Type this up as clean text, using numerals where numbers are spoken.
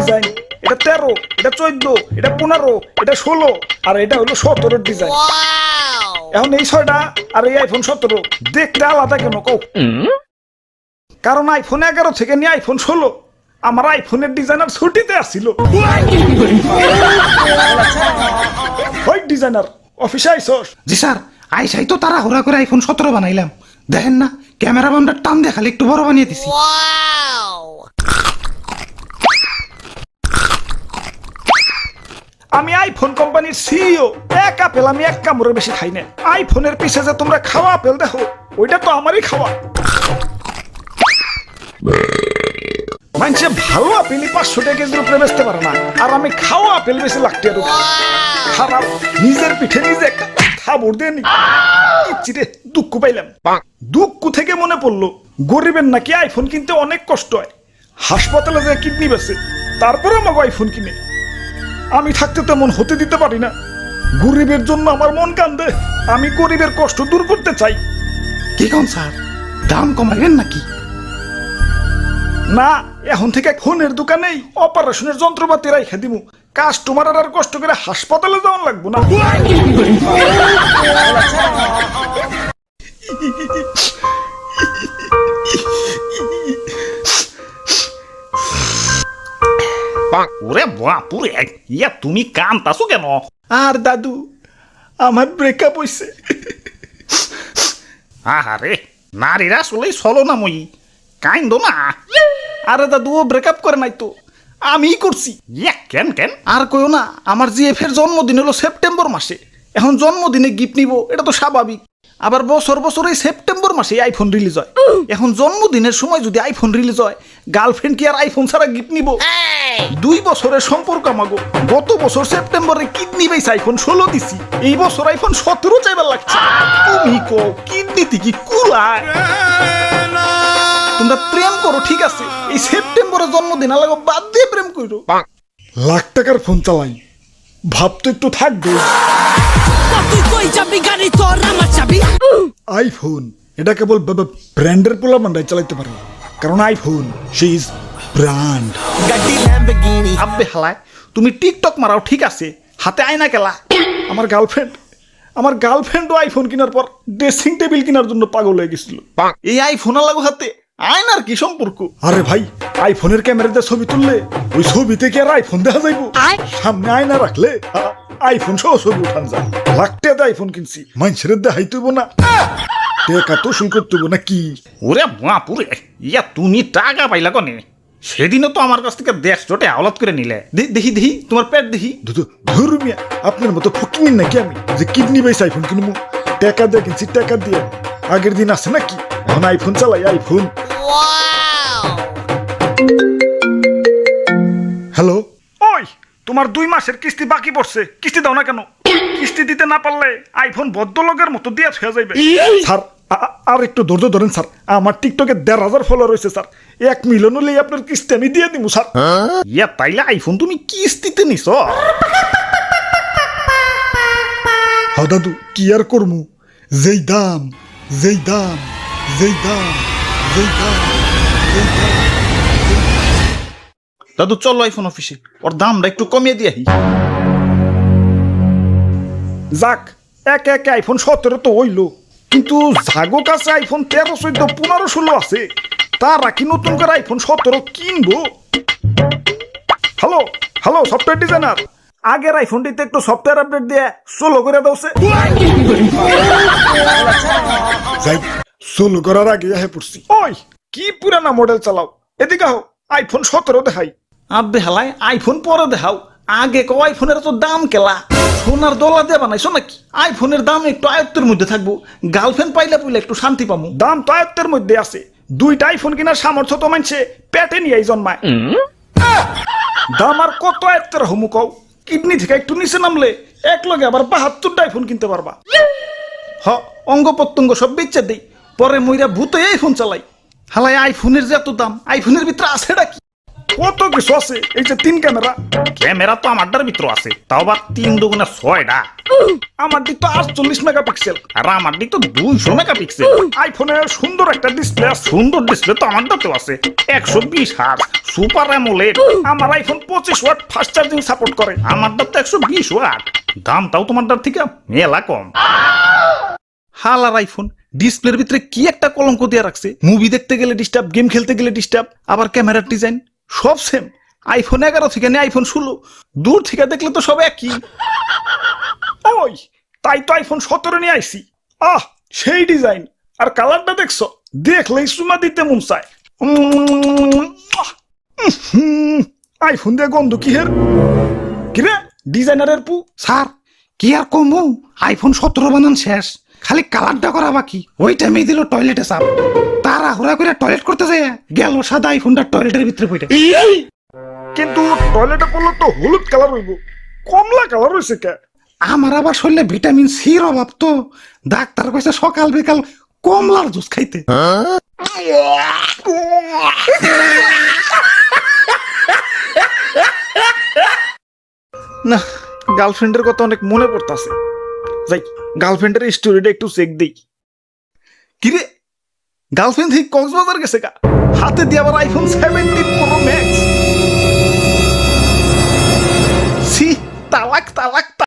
Design, এটা 13, এটা 14, এটা 15, এটা 16 আর এটা হলো 17 ডিজাইন। এখন এই 6টা আর এই আইফোন 17 দেখতে আলাদা কেন কও? কারণ আইফোন 11 থেকে নিয়ে আইফোন 16 আমার আইফোনের ডিজাইনার ছুটিতে আসছিল। ওই ডিজাইনার অফিসে আইছস? জি স্যার, আইসাই তো তারা হুড়া করে আইফোন 17 বানাইলাম। দেখেন না ক্যামেরা বামটা টান দিয়ে খালি একটু বড় বানিয়ে দিছি। আমি আইফোন কোম্পানির সিইও, এক আপেল আমি এক কামড়ের বেশি খাই না। আইফোনের পিছে যে তোমরা খাওয়া আপেল দেখো ওইটা তো আমারই খাওয়া। মানুষে ভালো আপেলই 500 টাকা কেজির উপরে বেচতে পারে না, আর আমি খাওয়া আপেল বেশি লাগতে আর খারাপ। নিজের পিঠে নিজে একটা থাবড় দিয়ে নি রে, দুঃখ পাইলাম। দুঃখ থেকে মনে পড়লো গরিবের নাকি আইফোন কিনতে অনেক কষ্ট হয়। হাসপাতালে যে কিডনি বেচে তারপরে আমাকে আইফোন কিনে। আমি থাকতে তেমন হতে দিতে পারি না। গরিবের জন্য আমার মন কান্দে। আমি গরিবের কষ্ট দূর করতে চাই। কি কোন স্যার, দাম কমাইবেন নাকি? না, এখন থেকে ফোনের দোকানেই অপারেশনের যন্ত্রপাতি রাইখা দিমু। কাস্টমার আর কষ্ট করে হাসপাতালে যাওয়ান লাগবো না। ওরে বাপুরে, ইয়া তুমি কান্তাছো কেন? আর দাদু, আমার ব্রেকআপ হইছে। আহারে, নারীরা আসলেই চলো না মই, কাইন্দ না। আরে দাদু, ও ব্রেকআপ করে নাই তো, আমিই করছি। ইয়া কেন কেন? আর কইও না, আমার জিএফের জন্মদিন হলো সেপ্টেম্বর মাসে। এখন জন্মদিনে গিফট নিব, এটা তো স্বাভাবিক। আবার বছর বছর এই সেপ্টেম্বর মাসে আইফোন রিলিজ হয়। এখন জন্মদিনের সময় যদি আইফোন রিলিজ হয়, গার্লফ্রেন্ড কি আর আইফোন ছাড়া গিফট নিব? 2 বছরের সম্পর্ক আমাগো। গত বছর সেপ্টেম্বরে কিডনি বেস আইফোন 16 দিছি, এই বছর আইফোন 17 চাইবার লাগছে। তুমি কো কিডনিতে কি কুলায়? তোমরা প্রেম করো ঠিক আছে, এই সেপ্টেম্বরে জন্মদিন আলাগো বাদ দিয়ে প্রেম করো। লাখ টাকার ফোন চালাই, ভাব তো একটু থাকবে। আইফোন এটা কেবল ব্র্যান্ডের পোলাপানরাই চালাইতে পারে, কারণ আইফোন সে ইজ ব্র্যান্ড। আব্বে হালায়, তুমি টিকটক মারাও ঠিক আছে, হাতে আয়না কেলা। আমার গার্লফ্রেন্ডও আইফোন কেনার পর ড্রেসিং টেবিল কেনার জন্য পাগল হয়ে গেছিল। এই আইফোন লাগো হাতে, আয়নার কি সম্পর্ক? আরে ভাই, আইফোনের ক্যামেরাতে ছবি তুললে ওই ছবিতে কি আর আইফোন দেখা যাইবো? সামনে আয়না রাখলে আইফোন সহ ছবি উঠান যায়। লাখ টাকা আইফোন কিনছি, মানুষের দেখাইতে হইব না, টাকা তো শুরু করতে হইব না কি? ওরে বাপুরে, ইয়া তুমি টাকা পাইলা কনে? সেদিনও তো আমার কাছ থেকে 150 আওলাদ করে নিলে। দেখি তোমার পেট দেখি। ধরু মিয়া, আপনার মতো ফকিং নাকি আমি যে কিডনি বেস আইফোন কিনবো? টাকা দিয়ে কিনছি, টাকা দিয়ে। আগের দিন আছে নাকি? এখন আইফোন চালাই, আইফোন। হ্যালো, ওই তোমার 2 মাসের কিস্তি বাকি পড়ছে, কিস্তি দাও না কেন? কিস্তি দিতে না পারলে আইফোন ভদ্রলোকের মতো দিয়া হয়ে যাইবে। স্যার আর একটু ধৈর্য ধরেন স্যার, আমার টিকটকে 1,500 ফলোয়ার রয়েছে স্যার। 1 মিলিয়ন হলেই আপনার কিস্তি আমি দিয়ে দিব স্যার। ইয়া তাইলে আইফোন তুমি কিস্তিতে নিছ? হ্যাঁ দাদু, কি আর করমু? যেই দাম। দাদু চলো আইফোন অফিসে, ওর দামটা একটু কমিয়ে দিয়ে। যাক, একে আইফোন 17 তো হইলো, কিন্তু জাগো কাছে আইফোন 13, 14, 15, 16 আছে। তারা কি নতুন করে আইফোন 17 কিনবো? হ্যালো সফটওয়্যার ডিজাইনার, আগের আইফোনটিতে একটু সফটওয়্যার আপডেট দিয়ে সোলো করে দাওছে। যাই, সোলো করার আগে পড়ছি। ওই কি পুরানা মডেল চালাও, এদিকে হও, আইফোন 17 দেখাই। আব্বে হালায়, আইফোন পরে দেখাও, আগে কো আইফোনের তো দাম কেলা। সোনার দলা দিয়ে বানাইছো নাকি? আইফোনের দাম একটু আয়ত্তের মধ্যে থাকবো, গার্লফ্রেন্ড পাইলে একটু শান্তি পাবো। দাম তো আয়ত্তের মধ্যে আছে, 2টা আইফোন কেনার সামর্থ্য তো মানছে পেটে নিয়েই জন্মায়। দাম আর কত আয়ত্তের হমু কও? কিডনি থেকে একটু নিচে নামলে এক লগে আবার 72টা আইফোন কিনতে পারবা। অঙ্গ প্রত্যঙ্গ সব বেচে দেই, পরে মইরা ভূতে আইফোন চালাই। হালাই আইফোনের যে এত দাম, আইফোনের ভিতরে আছেটা কি? কত কিছু আছে, এই যে 3 ক্যামেরা। ক্যামেরা তো আমারটার ভিতর আছে, তাও আবার 3 দুগুণে 6টা। আমার দিক তো 48 মেগাপিক্সেল। আর আমার দিক তো 200 মেগাপিক্সেল। আইফোনে সুন্দর একটা ডিসপ্লে আছে। সুন্দর ডিসপ্লে তো আমারটাতেও আছে, 120 হার্জ সুপার অ্যামোলেড। আমার iPhone 25 watt fast charging support করে। আমারটা তো 120 ওয়াট, দামটাও তোমারটার থেকে মেলা কম। হালার আইফোন ডিসপ্লের ভিতরে কি একটা কলঙ্ক দিয়ে রাখছে। মুভি দেখতে গেলে ডিস্টার্ব, গেম খেলতে গেলে ডিস্টার্ব, আবার ক্যামেরার ডিজাইন সব সেম। আইফোন 11 থেকে নিয়ে আইফোন 16, দূর থেকে দেখলে তো সব একই। ওই তাই তো আইফোন 17 নিয়ে আইছি। সেই ডিজাইন আর কালারটা দেখছো, দেখলেই সুমা দিতে মন চায়। আইফোন দিয়ে গন্ধ কি হের, কিরে ডিজাইনারের পু। স্যার কি আর কমু, আইফোন 17 বানান শেষ, খালি কালারটা করা বাকি। ওই টাইমে দিল টয়লেটে সাপ, তারা হুড়া করে টয়লেট করতে যায়, গেল সাদা আইফোনটা টয়লেটের ভিতরে পড়ে। কিন্তু টয়লেটে পড়লে তো হলুদ কালার হইব, কমলা কালার হইছে কে? আমার আবার শরীরে ভিটামিন সির অভাব তো, ডাক্তার কইছে সকাল বিকাল কমলার জুস খাইতে। না, গার্লফ্রেন্ডের কথা অনেক মনে পড়তাছে। যাই গার্লফ্রেন্ডের স্টোরিটা একটু চেক দেই। কিরে গার্লফ্রেন্ড থেকে কক্সবাজার গেছে কা, হাতে দিয়ে আবার আইফোন 17 প্রো ম্যাক্স।